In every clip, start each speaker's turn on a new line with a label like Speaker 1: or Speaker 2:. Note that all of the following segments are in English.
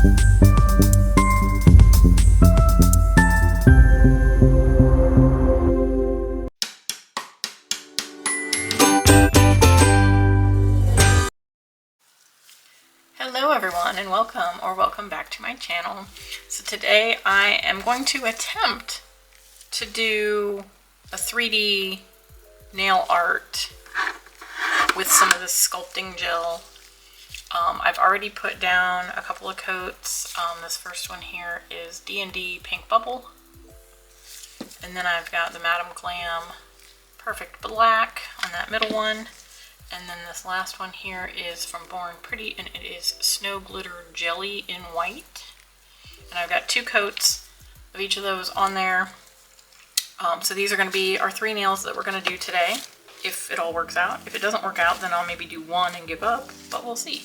Speaker 1: Hello everyone and welcome back to my channel. So today I am going to attempt to do a 3D nail art with some of this sculpting gel. I've already put down a couple of coats. This first one here is D&D Pink Bubble, and then I've got the Madame Glam Perfect Black on that middle one. And then this last one here is from Bornpretty, and it is Snow Glitter Jelly in White. And I've got 2 coats of each of those on there. So these are going to be our 3 nails that we're going to do today, if it all works out. If it doesn't work out, then I'll maybe do 1 and give up, but we'll see.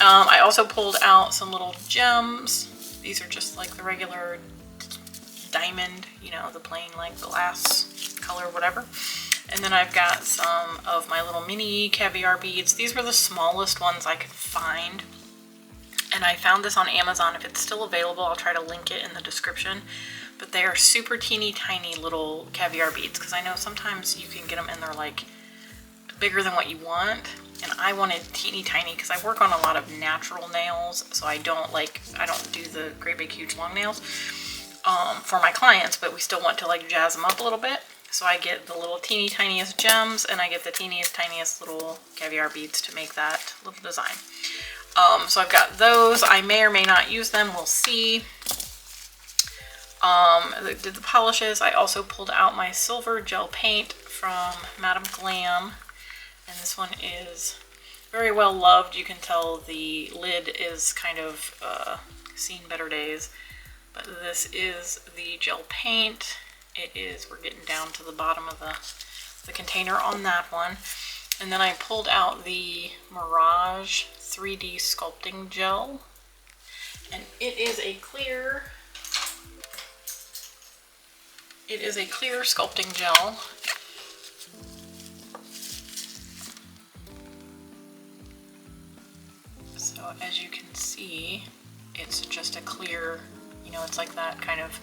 Speaker 1: I also pulled out some little gems. These are just like the regular diamond, you know, the plain like glass color, whatever. And then I've got some of my little mini caviar beads. These were the smallest ones I could find. And I found this on Amazon. If it's still available, I'll try to link it in the description. But they are super teeny tiny little caviar beads, because I know sometimes you can get them and they're like bigger than what you want. And I wanted teeny tiny because I work on a lot of natural nails. So I don't do the great big huge long nails for my clients, but we still want to like jazz them up a little bit. So I get the little teeny tiniest gems, and I get the teeniest tiniest little caviar beads to make that little design. So I've got those. I may or may not use them. We'll see. Did the polishes. I also pulled out my silver gel paint from Madame Glam. And this one is very well loved. You can tell the lid is kind of seen better days. But this is the gel paint. We're getting down to the bottom of the container on that one. And then I pulled out the Mirage 3D Sculpting Gel. And it is a clear sculpting gel. So as you can see, it's just a clear, you know, it's like that kind of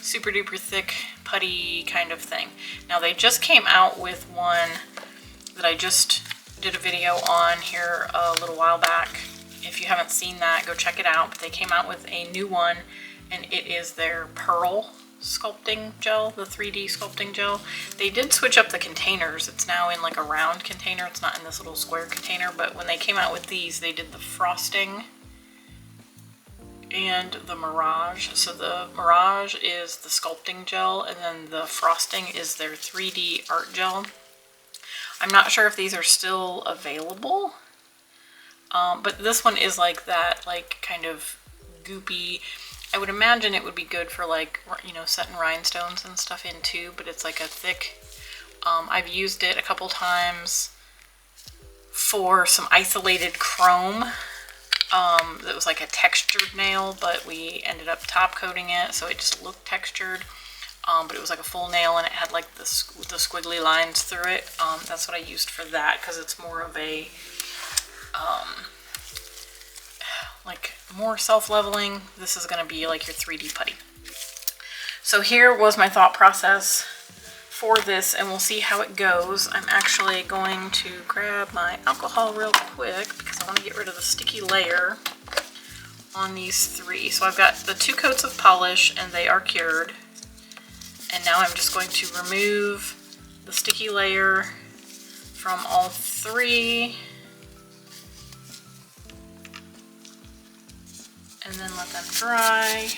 Speaker 1: super duper thick putty kind of thing. Now they just came out with one that I just did a video on here a little while back. If you haven't seen that, go check it out. But they came out with a new one, and it is their Pearl sculpting gel, the 3D sculpting gel. They did switch up the containers. It's now in like a round container. It's not in this little square container, but when they came out with these, they did the frosting and the Mirage. So the Mirage is the sculpting gel, and then the frosting is their 3D art gel. I'm not sure if these are still available, but this one is like that, like kind of goopy. I would imagine it would be good for like, you know, setting rhinestones and stuff in too, but it's like a thick, I've used it a couple times for some isolated chrome. That was like a textured nail, but we ended up top coating it, so it just looked textured. But it was like a full nail, and it had like the squiggly lines through it. That's what I used for that, because it's more of a like more self-leveling. This is going to be like your 3D putty. So here was my thought process for this, and we'll see how it goes. I'm actually going to grab my alcohol real quick because I want to get rid of the sticky layer on these 3. So I've got the 2 coats of polish, and they are cured. And now I'm just going to remove the sticky layer from all 3. And then let them dry,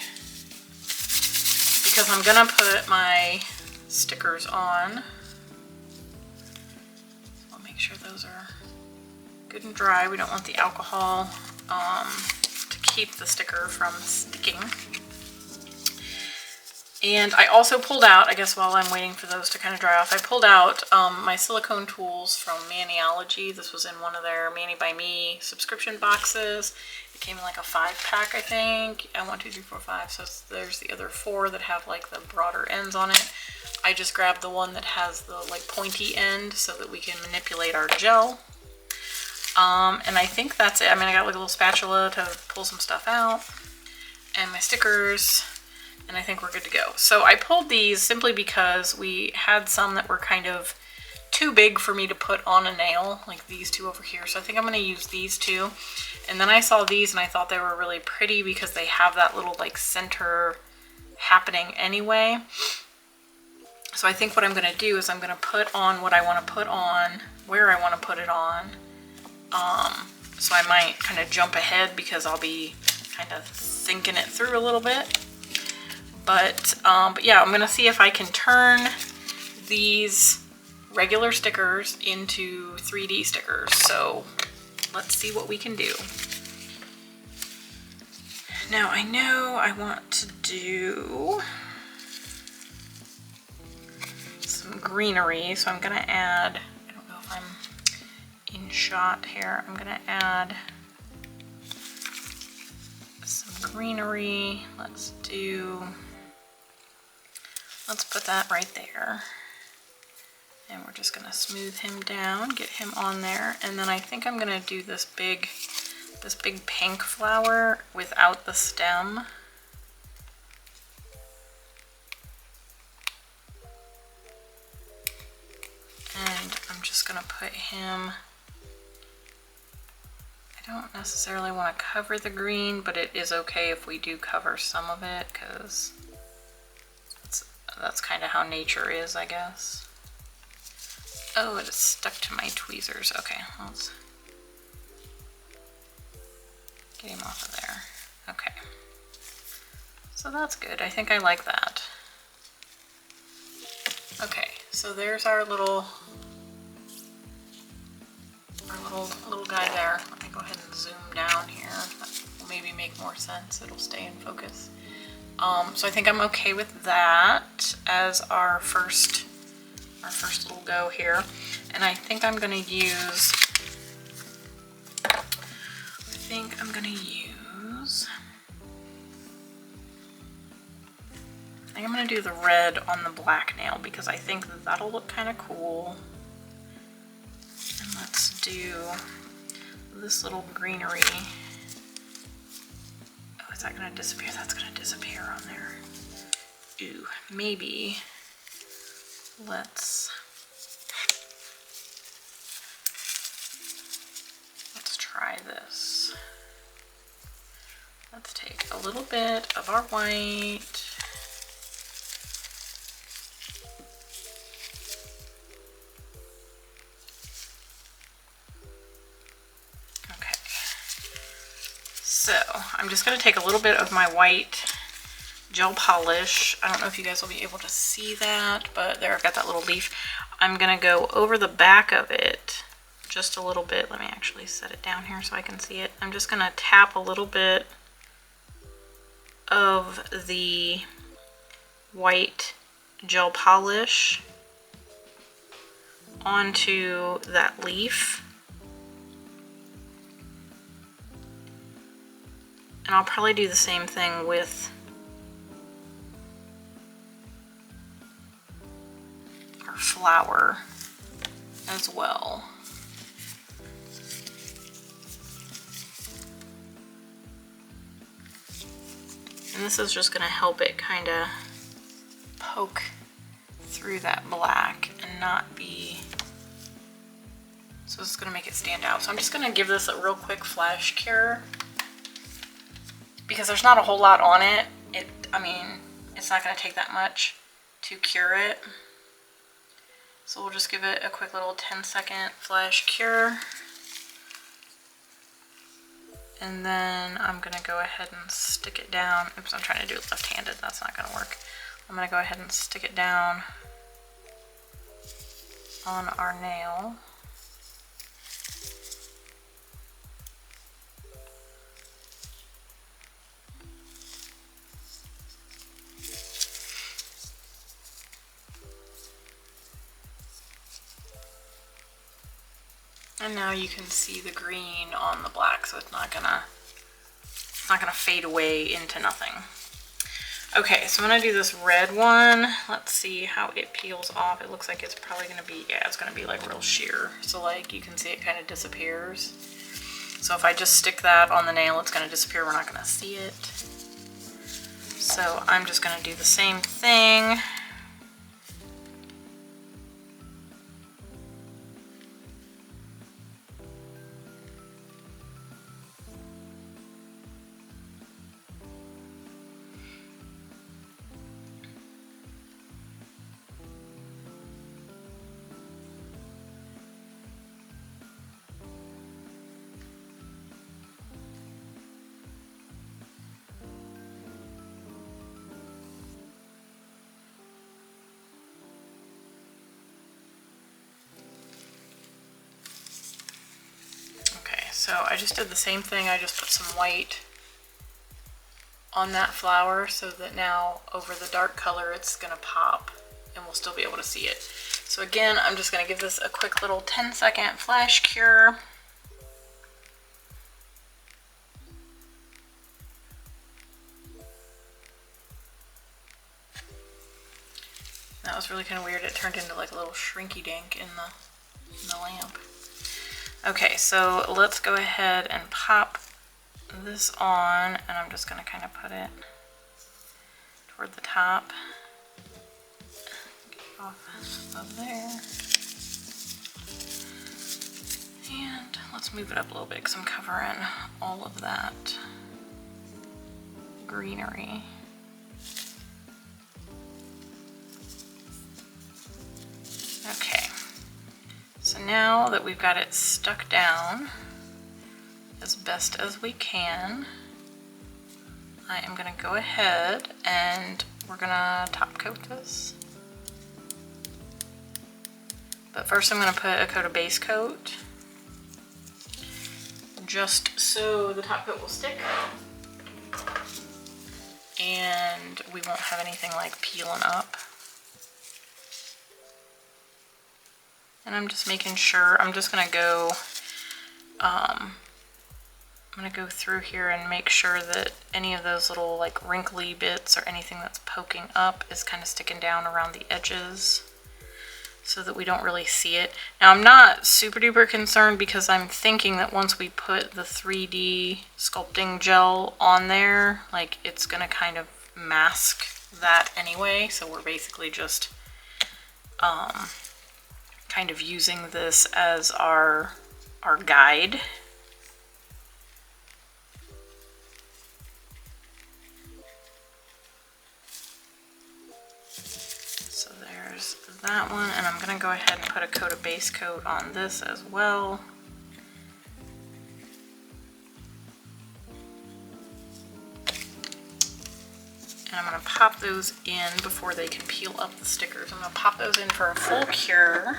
Speaker 1: because I'm gonna put my stickers on. I'll make sure those are good and dry. We don't want the alcohol to keep the sticker from sticking. And I also pulled out, I guess while I'm waiting for those to kind of dry off, I pulled out my silicone tools from Maniology. This was in one of their Mani by Me subscription boxes. It came in like a 5-pack, I think. 1, 2, 3, 4, 5. So there's the other 4 that have like the broader ends on it. I just grabbed the one that has the like pointy end so that we can manipulate our gel. And I think that's it. I mean, I got like a little spatula to pull some stuff out, and my stickers, and I think we're good to go. So I pulled these simply because we had some that were kind of too big for me to put on a nail, like these two over here. So I think I'm going to use these two. And then I saw these and I thought they were really pretty because they have that little like center happening anyway. So I think what I'm going to do is I'm going to put on what I want to put on, where I want to put it on. So I might kind of jump ahead because I'll be kind of thinking it through a little bit. But yeah, I'm going to see if I can turn these regular stickers into 3D stickers. So let's see what we can do. Now I know I want to do some greenery, so I'm going to add, I don't know if I'm in shot here, I'm going to add some greenery. Let's put that right there. And we're just going to smooth him down, get him on there. And then I think I'm going to do this big pink flower without the stem. And I'm just going to put him, I don't necessarily want to cover the green, but it is okay if we do cover some of it, because that's kind of how nature is, I guess. Oh, it is stuck to my tweezers. Okay, let's get him off of there. Okay. So that's good. I think I like that. Okay, so there's our little guy there. Let me go ahead and zoom down here. That will maybe make more sense. It'll stay in focus. So I think I'm okay with that as our first little go here. And I think I'm going to use, I'm going to do the red on the black nail because I think that'll look kind of cool. And let's do this little greenery. Oh, is that going to disappear? That's going to disappear on there. Ooh, maybe let's try this. Let's take a little bit of our white. Okay. So I'm just going to take a little bit of my white gel polish. I don't know if you guys will be able to see that, but there, I've got that little leaf. I'm going to go over the back of it just a little bit. Let me actually set it down here so I can see it. I'm just going to tap a little bit of the white gel polish onto that leaf. And I'll probably do the same thing with our flower as well. And this is just going to help it kind of poke through that black and not be, so this is going to make it stand out. So I'm just going to give this a real quick flash cure because there's not a whole lot on it. I mean, it's not going to take that much to cure it. So we'll just give it a quick little 10-second flash cure. And then I'm going to go ahead and stick it down. Oops, I'm trying to do it left-handed. That's not going to work. I'm going to go ahead and stick it down on our nail. And now you can see the green on the black, so it's not gonna fade away into nothing. Okay, so I'm gonna do this red one. Let's see how it peels off. It looks like it's probably gonna be, yeah, it's gonna be like real sheer. So like you can see it kind of disappears. So if I just stick that on the nail, it's gonna disappear. We're not gonna see it. So I'm just gonna do the same thing. So I just did the same thing. I just put some white on that flower so that now over the dark color it's gonna pop and we'll still be able to see it. So again, I'm just gonna give this a quick little 10-second flash cure. That was really kind of weird. It turned into like a little shrinky dink in the lamp. Okay, so let's go ahead and pop this on, and I'm just going to kind of put it toward the top. Get off of there. And let's move it up a little bit because I'm covering all of that greenery. Okay. So now that we've got it stuck down as best as we can, I am going to go ahead and we're going to top coat this. But first I'm going to put a coat of base coat, just so the top coat will stick and we won't have anything like peeling up. And I'm just making sure, I'm just gonna go, I'm gonna go through here and make sure that any of those little like wrinkly bits or anything that's poking up is kind of sticking down around the edges so that we don't really see it. Now I'm not super duper concerned because I'm thinking that once we put the 3D sculpting gel on there, like it's gonna kind of mask that anyway. So we're basically just, kind of using this as our guide. So there's that one, and I'm going to go ahead and put a coat of base coat on this as well. And I'm going to pop those in before they can peel up the stickers. I'm going to pop those in for a full cure.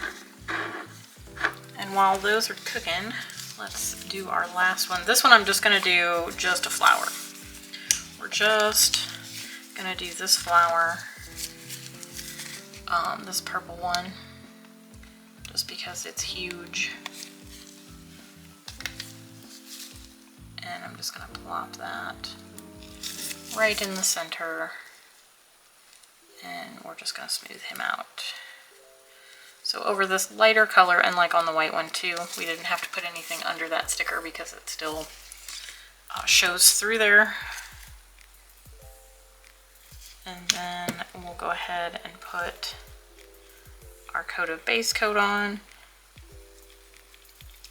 Speaker 1: And while those are cooking, let's do our last one. This one I'm just going to do just a flower. We're just going to do this flower, this purple one, just because it's huge. And I'm just going to plop that right in the center, and we're just going to smooth him out. So over this lighter color, and like on the white one too, we didn't have to put anything under that sticker because it still shows through there. And then we'll go ahead and put our coat of base coat on.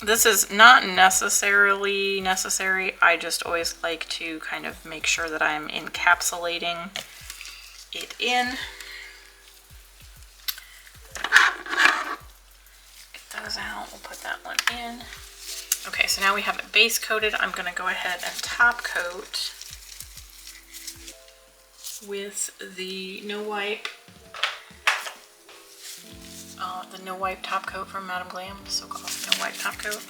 Speaker 1: This is not necessarily necessary. I just always like to kind of make sure that I'm encapsulating it in. Get those out. We'll put that one in. Okay, so now we have it base coated. I'm going to go ahead and top coat with the no wipe top coat from Madam Glam, the so-called no wipe top coat.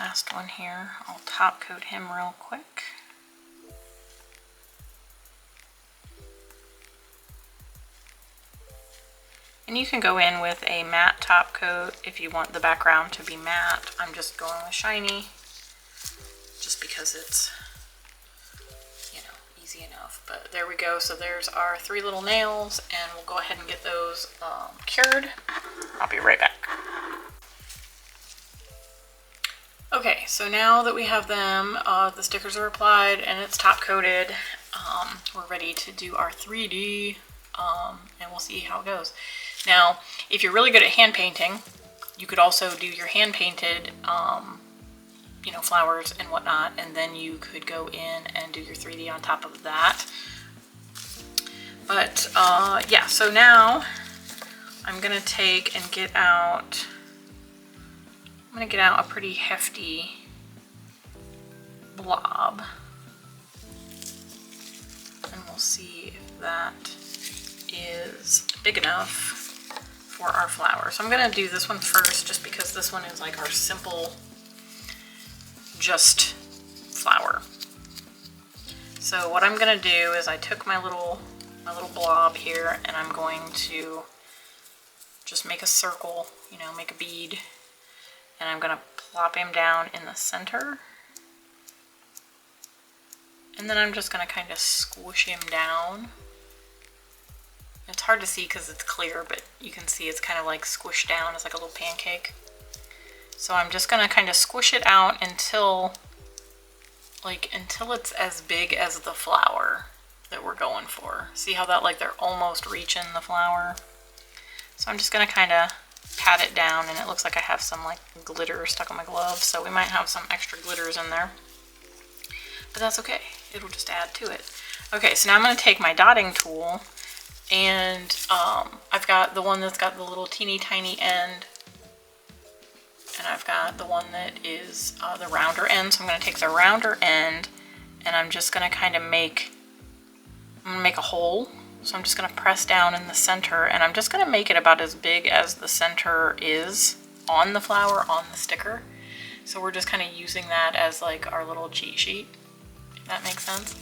Speaker 1: last one here. I'll top coat him real quick. And you can go in with a matte top coat if you want the background to be matte. I'm just going with shiny just because it's, you know, easy enough. But there we go. So there's our 3 little nails, and we'll go ahead and get those cured. I'll be right back. Okay, so now that we have them, the stickers are applied and it's top coated, we're ready to do our 3D, and we'll see how it goes. Now, if you're really good at hand painting, you could also do your hand painted, you know, flowers and whatnot, and then you could go in and do your 3D on top of that. But yeah, so now I'm gonna take and get out, I'm gonna get out a pretty hefty blob, and we'll see if that is big enough for our flower. So I'm gonna do this one first just because this one is like our simple just flower. So what I'm gonna do is I took my little blob here, and I'm going to just make a circle, you know, make a bead, and I'm gonna plop him down in the center, and then I'm just gonna kind of squish him down. It's hard to see because it's clear, but you can see it's kind of like squished down. It's like a little pancake. So I'm just gonna kind of squish it out until it's as big as the flower that we're going for. See how that, like, they're almost reaching the flower? So I'm just gonna kind of pat it down, and it looks like I have some like glitter stuck on my glove, so we might have some extra glitters in there. But that's okay, it'll just add to it. Okay, so now I'm gonna take my dotting tool, and I've got the one that's got the little teeny tiny end, and I've got the one that is the rounder end. So I'm going to take the rounder end, and I'm just going to kind of make a hole. So I'm just going to press down in the center, and I'm just going to make it about as big as the center is on the flower, on the sticker. So we're just kind of using that as like our little cheat sheet, if that makes sense.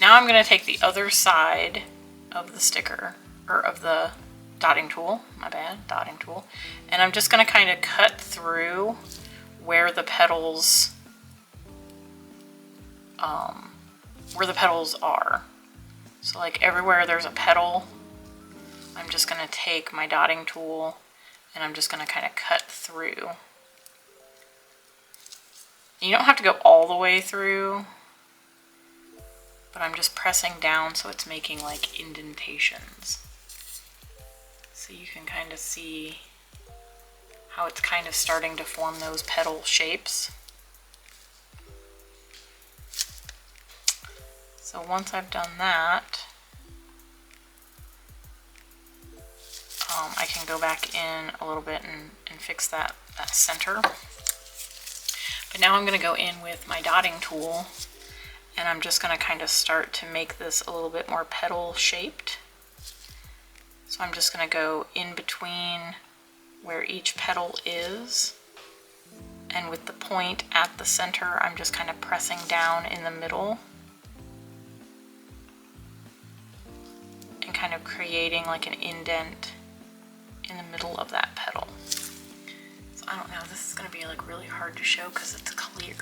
Speaker 1: Now I'm going to take the other side of the sticker, or of the dotting tool, my bad, dotting tool, and I'm just going to kind of cut through where the petals are. So like everywhere there's a petal, I'm just going to take my dotting tool and I'm just going to kind of cut through. You don't have to go all the way through, but I'm just pressing down so it's making like indentations. So you can kind of see how it's kind of starting to form those petal shapes. So once I've done that, I can go back in a little bit and fix that center. But now I'm going to go in with my dotting tool, and I'm just going to kind of start to make this a little bit more petal shaped. So I'm just going to go in between where each petal is, and with the point at the center, I'm just kind of pressing down in the middle and kind of creating like an indent in the middle of that petal. So I don't know, this is going to be like really hard to show because it's clear.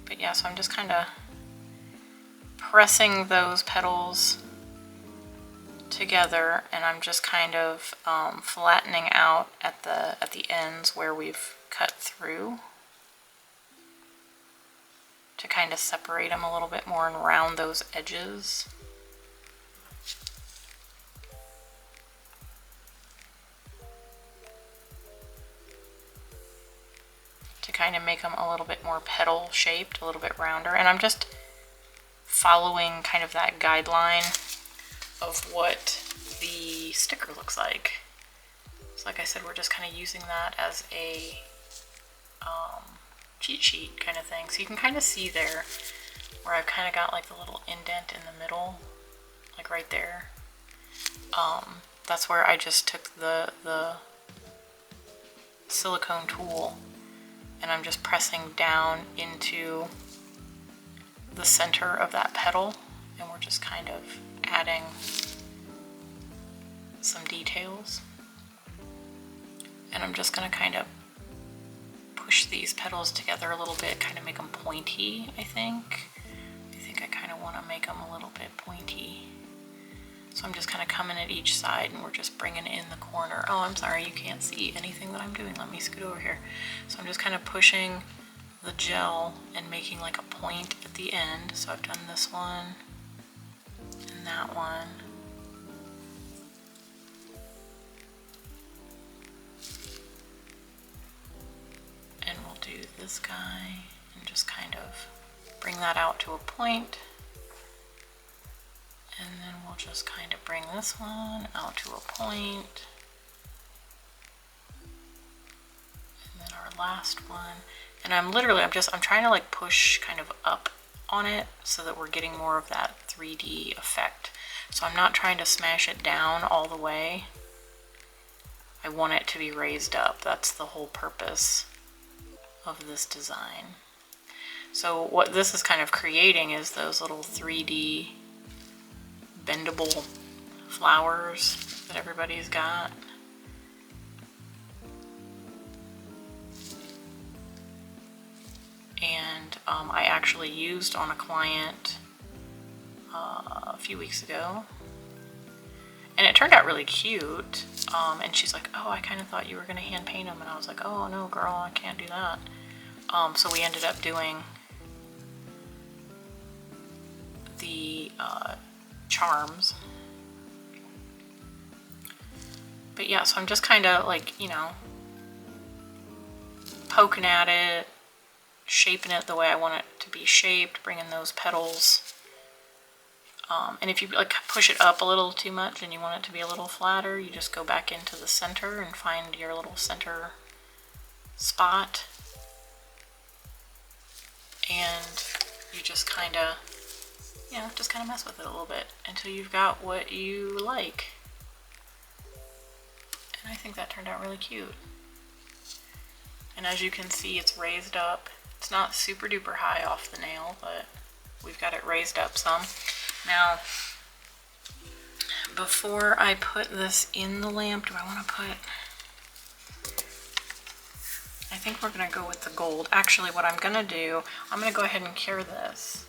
Speaker 1: But yeah, so I'm just kind of pressing those petals together, and I'm just kind of flattening out at the ends where we've cut through to kind of separate them a little bit more and round those edges. To kind of make them a little bit more petal shaped, a little bit rounder. And I'm just following kind of that guideline of what the sticker looks like. So like I said, we're just kind of using that as a cheat sheet kind of thing. So you can kind of see there where I've kind of got like the little indent in the middle, like right there. That's where I just took the silicone tool and I'm just pressing down into the center of that petal, and we're just kind of adding some details. And I'm just going to kind of push these petals together a little bit, kind of make them pointy, I think. I kind of want to make them a little bit pointy. So I'm just kind of coming at each side and we're just bringing in the corner. Oh, I'm sorry, you can't see anything that I'm doing. Let me scoot over here. So I'm just kind of pushing the gel and making like a point at the end. So I've done this one and that one. And we'll do this guy and just kind of bring that out to a point. And then we'll just kind of bring this one out to a point. And then our last one. And I'm trying to like push kind of up on it so that we're getting more of that 3D effect. So I'm not trying to smash it down all the way. I want it to be raised up. That's the whole purpose of this design. So what this is kind of creating is those little 3D bendable flowers that everybody's got. And I actually used on a client a few weeks ago, and it turned out really cute. And she's like, oh, I kind of thought you were gonna hand paint them, and I was like, oh no girl, I can't do that. So we ended up doing the charms. But yeah, so I'm just kind of like, you know, poking at it, shaping it the way I want it to be shaped, bringing those petals. And if you like push it up a little too much and you want it to be a little flatter, you just go back into the center and find your little center spot. And you just kind of, you know, just kind of mess with it a little bit until you've got what you like. And I think that turned out really cute. And as you can see, it's raised up. It's not super duper high off the nail, but we've got it raised up some. Now, before I put this in the lamp, do I want to put... I think we're going to go with the gold. Actually, what I'm going to do, I'm going to go ahead and cure this.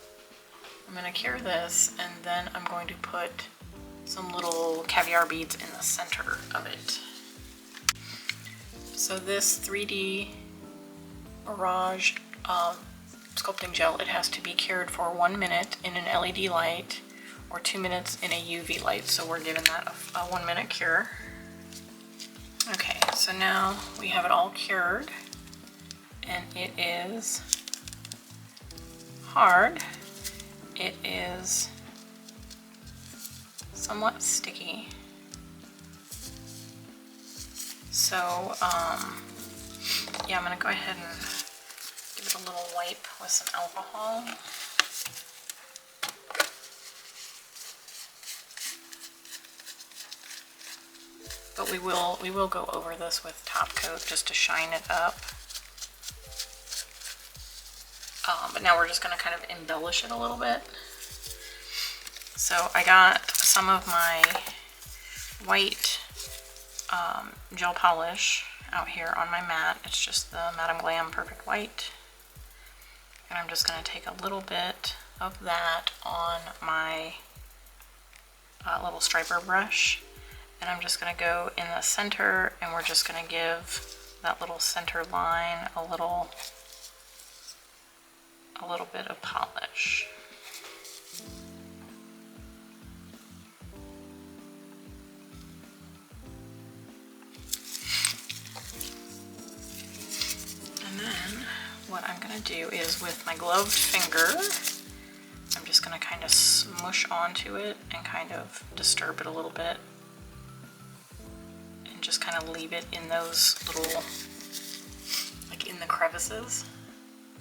Speaker 1: I'm going to cure this, and then I'm going to put some little caviar beads in the center of it. So this 3D Mirage sculpting gel, it has to be cured for 1 minute in an LED light or 2 minutes in a UV light. So we're giving that a 1 minute cure. Okay, so now we have it all cured, and it is hard. It is somewhat sticky. So, yeah, I'm gonna go ahead and give it a little wipe with some alcohol. But we will go over this with Topcoat just to shine it up. But now we're just gonna kind of embellish it a little bit. So I got some of my white gel polish out here on my mat. It's just the Madame Glam Perfect White. And I'm just going to take a little bit of that on my little striper brush. And I'm just going to go in the center, and we're just going to give that little center line a little bit of polish. And then what I'm going to do is with my gloved finger, I'm just going to kind of smush onto it and kind of disturb it a little bit. And just kind of leave it in those little like like in the crevices,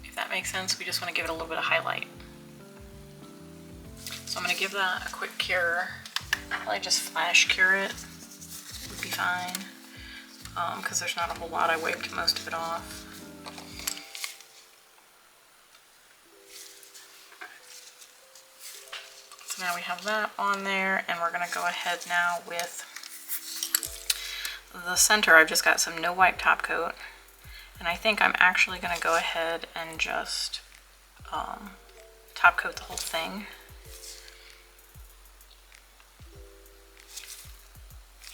Speaker 1: if that makes sense. We just want to give it a little bit of highlight. So I'm going to give that a quick cure. Probably just flash cure it would be fine, because there's not a whole lot. I wiped most of it off. So now we have that on there, and we're going to go ahead now with the center. I've just got some no wipe top coat, and I think I'm actually going to go ahead and just top coat the whole thing.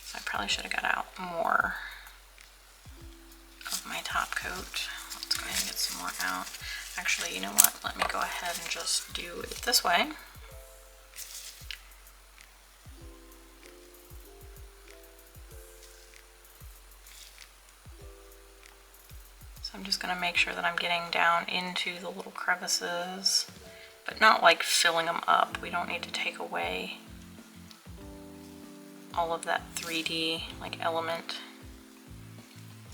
Speaker 1: So I probably should have got out more of my top coat. Let's go ahead and get some more out. Actually, you know what? Let me go ahead and just do it this way. So I'm just going to make sure that I'm getting down into the little crevices, but not like filling them up. We don't need to take away all of that 3D like element.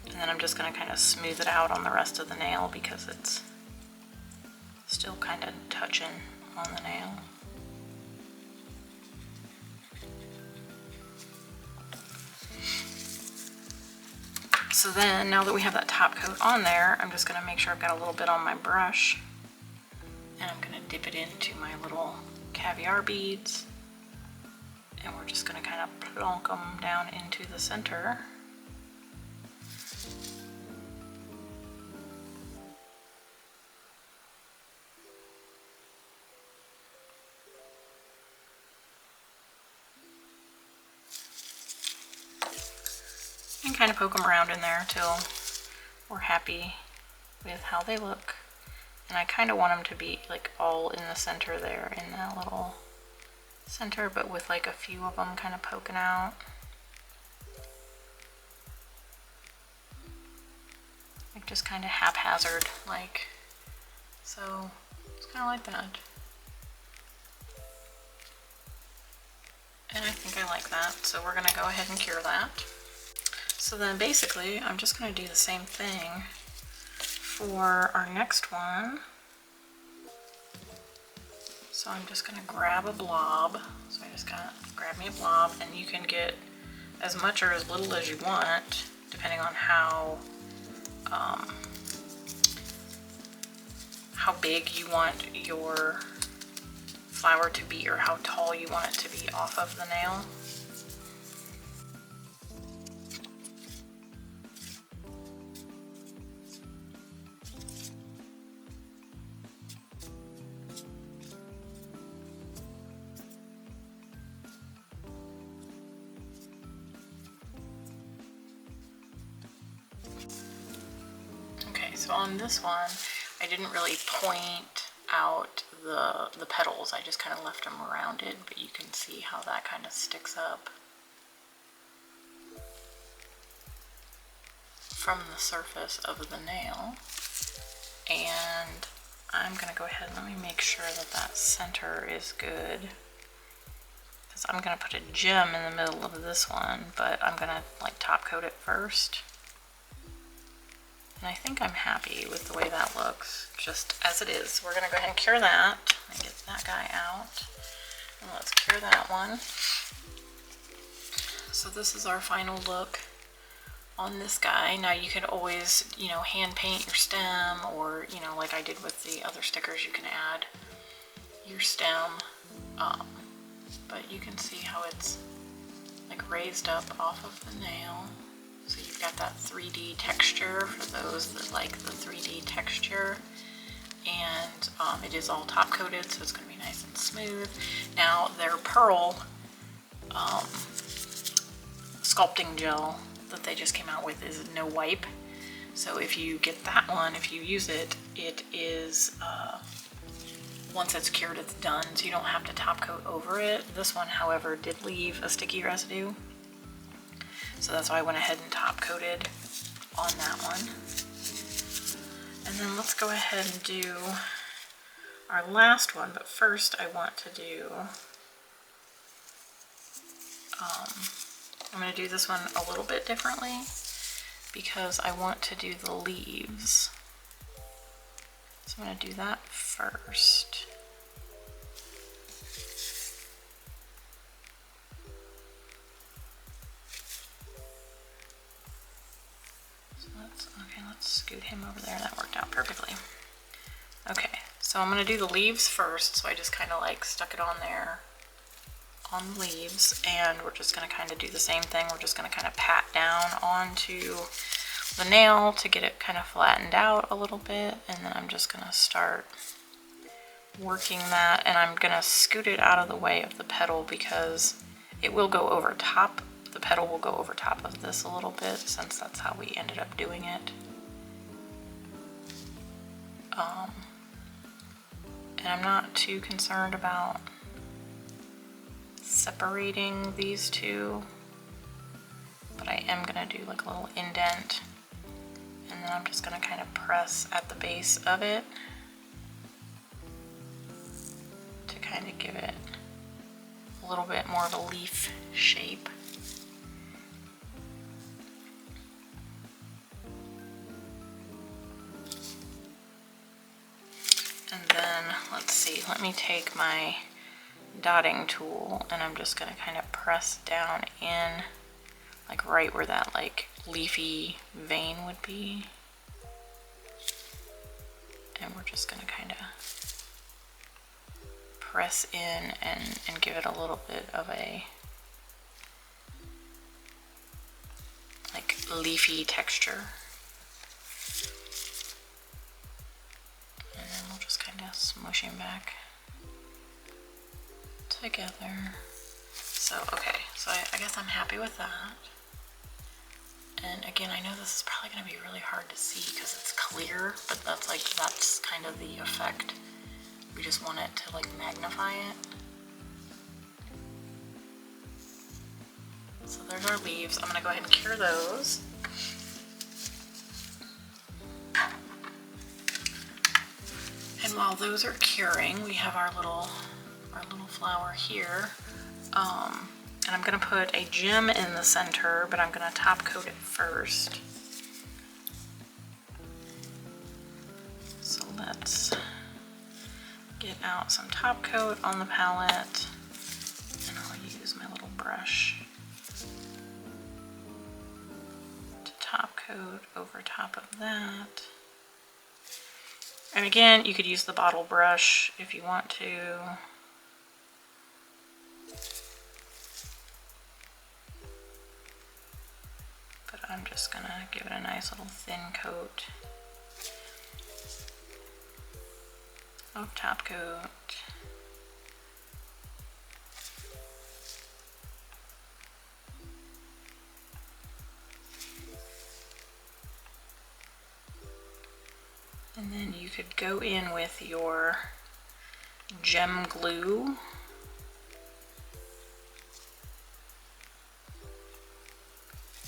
Speaker 1: And then I'm just going to kind of smooth it out on the rest of the nail because it's still kind of touching on the nail. So then, now that we have that top coat on there, I'm just going to make sure I've got a little bit on my brush, and I'm going to dip it into my little caviar beads, and we're just going to kind of plonk them down into the center. And kind of poke them around in there till we're happy with how they look. And I kind of want them to be like all in the center there, in that little center, but with like a few of them kind of poking out. Like just kind of haphazard, like. So it's kind of like that. And I think I like that, so we're gonna go ahead and cure that. So then basically, I'm just going to do the same thing for our next one. So I'm just going to grab a blob. So I just kind of grab me a blob, and you can get as much or as little as you want, depending on how big you want your flower to be, or how tall you want it to be off of the nail. So on this one, I didn't really point out the petals. I just kind of left them rounded, but you can see how that kind of sticks up from the surface of the nail. And I'm going to go ahead and let me make sure that that center is good, because I'm going to put a gem in the middle of this one, but I'm going to like top coat it first. And I think I'm happy with the way that looks, just as it is. We're going to go ahead and cure that. Let me get that guy out. And let's cure that one. So this is our final look on this guy. Now you can always, you know, hand paint your stem, or, you know, like I did with the other stickers, you can add your stem. But you can see how it's like raised up off of the nail. So you've got that 3D texture for those that like the 3D texture. And it is all top coated, so it's going to be nice and smooth. Now their pearl sculpting gel that they just came out with is no wipe. So if you get that one, if you use it, it is, once it's cured, it's done. So you don't have to top coat over it. This one, however, did leave a sticky residue. So that's why I went ahead and top coated on that one. And then let's go ahead and do our last one, but first I want to do, I'm going to do this one a little bit differently. because I want to do the leaves. So I'm going to do that first. So let's scoot him over there. That worked out perfectly. Okay, so I'm going to do the leaves first. So I just kind of like stuck it on there on the leaves, and we're just going to kind of do the same thing. We're just going to kind of pat down onto the nail to get it kind of flattened out a little bit, and then I'm just going to start working that, and I'm going to scoot it out of the way of the petal because it will go over top. The petal will go over top of this a little bit since that's how we ended up doing it. And I'm not too concerned about separating these two, but I am going to do like a little indent, and then I'm just going to kind of press at the base of it to kind of give it a little bit more of a leaf shape. And then, let's see, let me take my dotting tool and I'm just going to kind of press down in, like right where that like leafy vein would be. And we're just going to kind of press in and give it a little bit of a like leafy texture. And then we'll just kind of smush him back together. So, okay, so I guess I'm happy with that. And again, I know this is probably going to be really hard to see because it's clear, but that's kind of the effect. We just want it to like magnify it. So there's our leaves. I'm going to go ahead and cure those. And while those are curing, we have our little flower here. And I'm going to put a gem in the center, but I'm going to top coat it first. So let's get out some top coat on the palette, and I'll use my little brush to top coat over top of that. And again, you could use the bottle brush if you want to. But I'm just gonna give it a nice little thin coat of top coat. And then you could go in with your gem glue.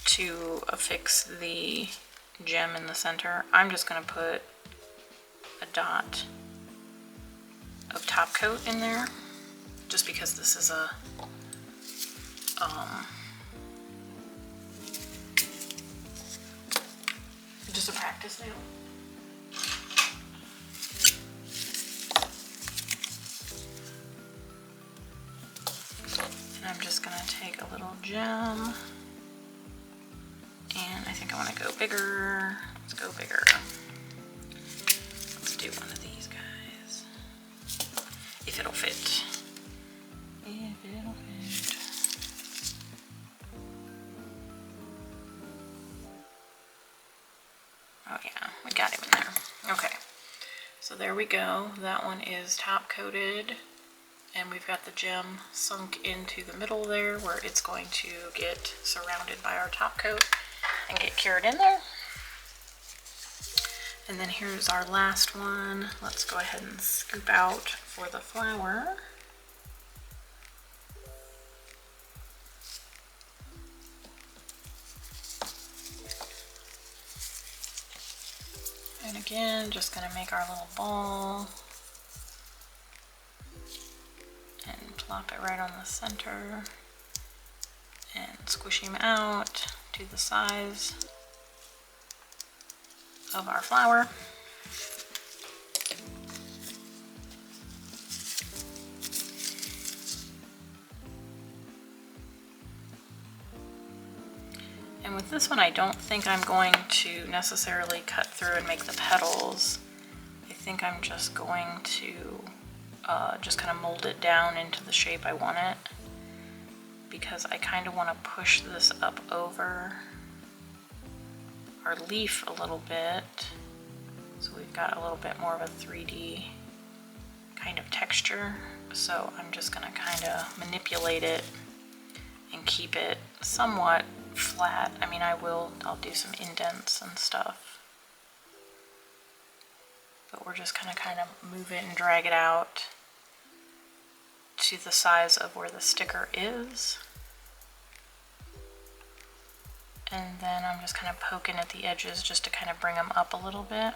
Speaker 1: To affix the gem in the center. I'm just going to put a dot of top coat in there, just because this is a just a practice nail. And I'm just going to take a little gem. And I think I want to go bigger. Let's go bigger. Let's do one of these guys. If it'll fit. If it'll fit. Oh yeah, we got him in there. Okay. So there we go. That one is top coated. And we've got the gem sunk into the middle there where it's going to get surrounded by our top coat and get cured in there. And then here's our last one. Let's go ahead and scoop out for the flower. And again, just gonna make our little ball and plop it right on the center and squish him out to the size of our flower. And with this one, I don't think I'm going to necessarily cut through and make the petals. I think I'm just going to just kind of mold it down into the shape I want it, because I kind of want to push this up over our leaf a little bit, so we've got a little bit more of a 3D kind of texture. So I'm just going to kind of manipulate it and keep it somewhat flat. I mean, I'll do some indents and stuff, but we're just going to kind of move it and drag it out to the size of where the sticker is. And then I'm just kind of poking at the edges just to kind of bring them up a little bit.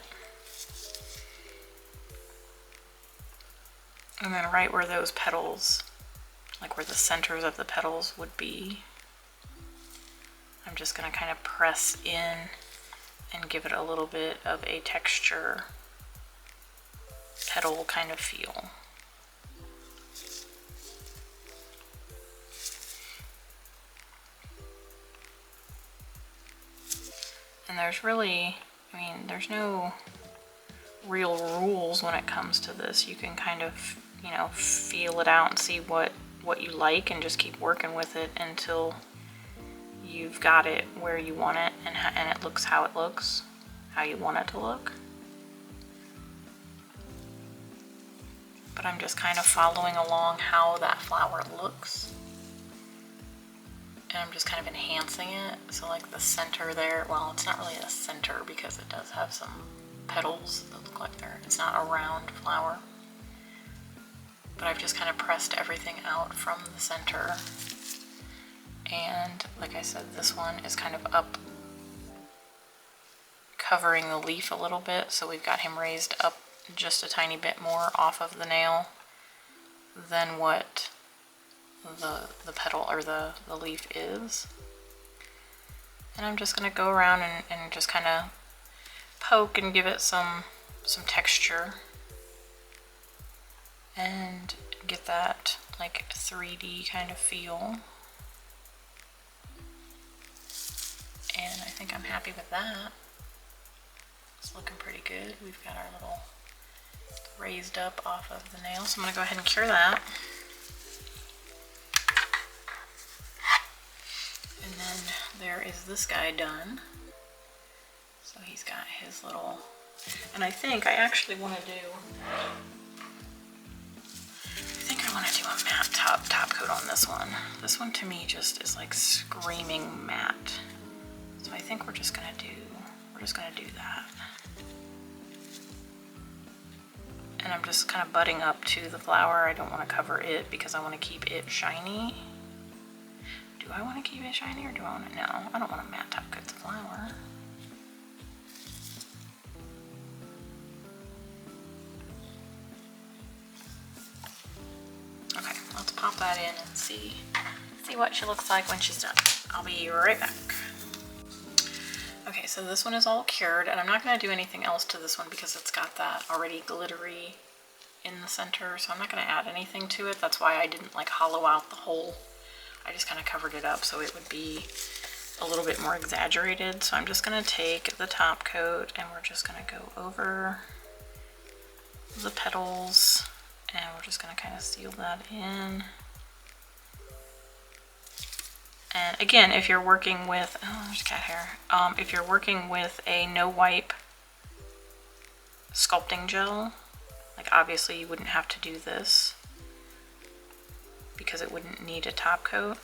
Speaker 1: And then right where those petals, like where the centers of the petals would be, I'm just going to kind of press in and give it a little bit of a texture petal kind of feel. And there's really, I mean, there's no real rules when it comes to this. You can kind of, you know, feel it out and see what you like and just keep working with it until you've got it where you want it and it looks how it looks, how you want it to look. But I'm just kind of following along how that flower looks. And I'm just kind of enhancing it. So like the center there, well, it's not really a center because it does have some petals that look like it's not a round flower. But I've just kind of pressed everything out from the center. And like I said, this one is kind of up, covering the leaf a little bit. So we've got him raised up just a tiny bit more off of the nail than what the petal or the leaf is. And I'm just going to go around and just kind of poke and give it some texture and get that like 3D kind of feel. And I think I'm happy with that. It's looking pretty good. We've got our little raised up off of the nail, so I'm going to go ahead and cure that. And then there is this guy done. So he's got his little, and I think I actually want to do, a matte top coat on this one. This one to me just is like screaming matte. So I think we're just gonna do that. And I'm just kind of butting up to the flower. I don't want to cover it because I want to keep it shiny. Do I want to keep it shiny or do I want to? No, I don't want to matte top coat the flower. Okay, let's pop that in and see what she looks like when she's done. I'll be right back. Okay, so this one is all cured, and I'm not going to do anything else to this one because it's got that already glittery in the center, so I'm not going to add anything to it. That's why I didn't like hollow out the hole. I just kind of covered it up so it would be a little bit more exaggerated. So I'm just going to take the top coat and we're just going to go over the petals and we're just going to kind of seal that in. And again, if you're working with, oh, there's cat hair. If you're working with a no wipe sculpting gel, like obviously you wouldn't have to do this because it wouldn't need a top coat,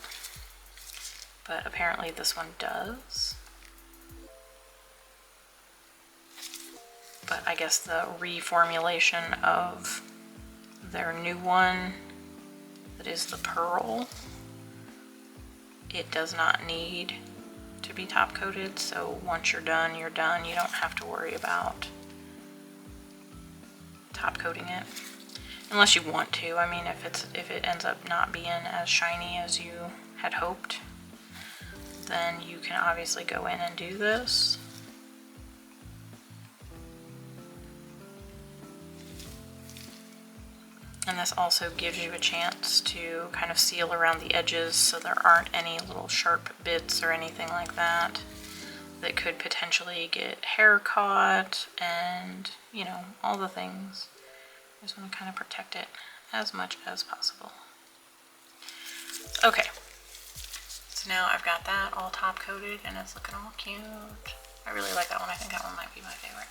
Speaker 1: but apparently this one does. But I guess the reformulation of their new one, that is the pearl, it does not need to be top coated, so once you're done, you're done. You don't have to worry about top coating it unless you want to. I mean, if it ends up not being as shiny as you had hoped, then you can obviously go in and do this. And this also gives you a chance to kind of seal around the edges so there aren't any little sharp bits or anything like that that could potentially get hair caught and, you know, all the things. I just want to kind of protect it as much as possible. Okay, so now I've got that all top coated and it's looking all cute. I really like that one. I think that one might be my favorite.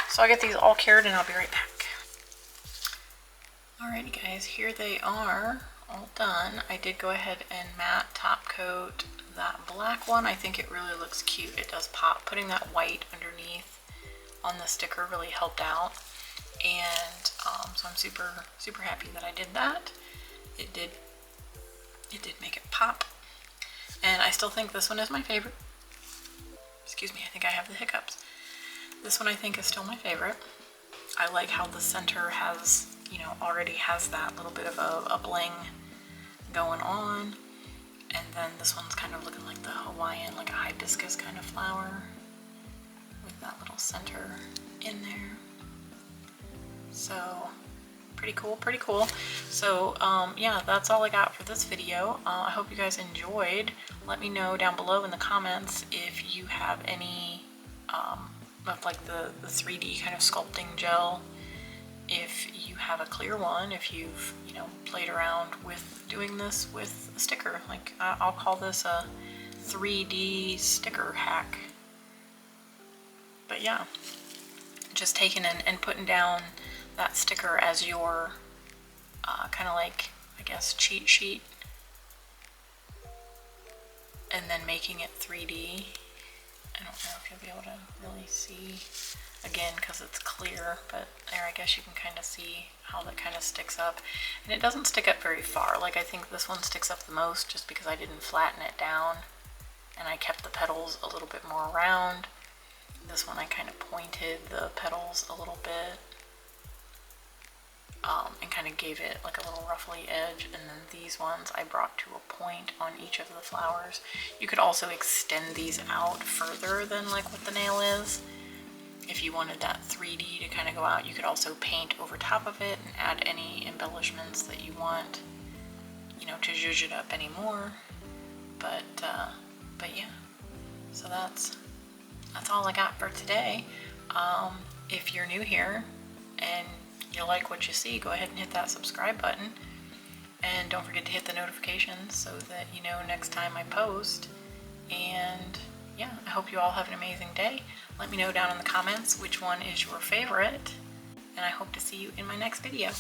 Speaker 1: So I'll get these all cured and I'll be right back. Alrighty guys, here they are, all done. I did go ahead and matte top coat that black one. I think it really looks cute. It does pop. Putting that white underneath on the sticker really helped out. And so I'm super happy that I did that. It did make it pop. And I still think this one is my favorite. Excuse me, I think I have the hiccups. This one I think is still my favorite. I like how the center has, you know, already has that little bit of a bling going on. And then this one's kind of looking like the Hawaiian, like a hibiscus kind of flower with that little center in there. So pretty cool, pretty cool. So yeah, that's all I got for this video. I hope you guys enjoyed. Let me know down below in the comments if you have any of like the 3D kind of sculpting gel. If you have a clear one, if you've, you know, played around with doing this with a sticker. Like I'll call this a 3D sticker hack. But yeah, just taking and putting down that sticker as your kind of like, I guess, cheat sheet, and then making it 3D. I don't know if you'll be able to really see again because it's clear, but there I guess you can kind of see how that kind of sticks up. And it doesn't stick up very far. Like I think this one sticks up the most just because I didn't flatten it down and I kept the petals a little bit more round. This one I kind of pointed the petals a little bit and kind of gave it like a little ruffly edge. And then these ones I brought to a point on each of the flowers. You could also extend these out further than like what the nail is. If you wanted that 3D to kind of go out, you could also paint over top of it and add any embellishments that you want, you know, to zhuzh it up any more. But yeah, so that's all I got for today. If you're new here and you like what you see, go ahead and hit that subscribe button. And don't forget to hit the notifications so that you know next time I post. And yeah, I hope you all have an amazing day. Let me know down in the comments which one is your favorite. And I hope to see you in my next video.